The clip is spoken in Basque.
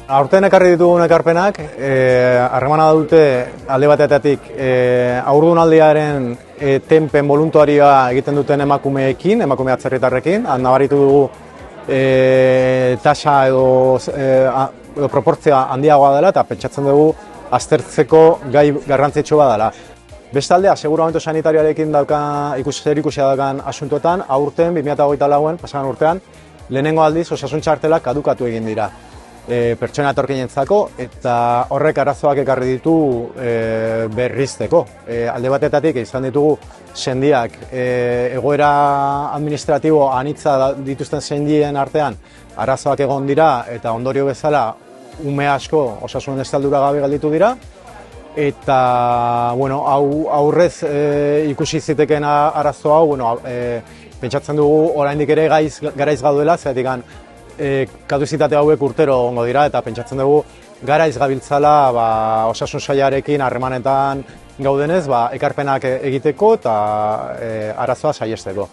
Aurten ekarri ditugun ekarpenak, harremana dute alde batetik haurdunaldiaren tenpen voluntarioa egiten duten emakumeekin, emakume atzerritarrekin, nabaritu dugu tasa edo proportzioa handiagoa dela eta pentsatzen dugu aztertzeko gai garrantzitsua dela. Bestalde, aseguramentu sanitarioarekin ikusia daukan asuntoetan, aurten 2024an, pasaran urtean, lehenengo aldiz osasun txartelak kadukatu egin dira. Pertsona etorkinentzako eta horrek arazoak ekarri ditu berrizteko. Alde batetatik izan ditugu sendiak egoera administratibo anitza dituzten sendien artean arazoak egon dira eta ondorio bezala ume asko osasun estaldura gabe gelditu dira. Eta aurrez ikusi zitekeen arazo hau, pentsatzen dugu oraindik ere garaiz gaudela, zergatik kaduzitate hauek urtero egongo dira eta pentsatzen dugu garaiz gabiltzala osasun sailarekin harremanetan gaudenez ekarpenak egiteko eta arazoa saihesteko.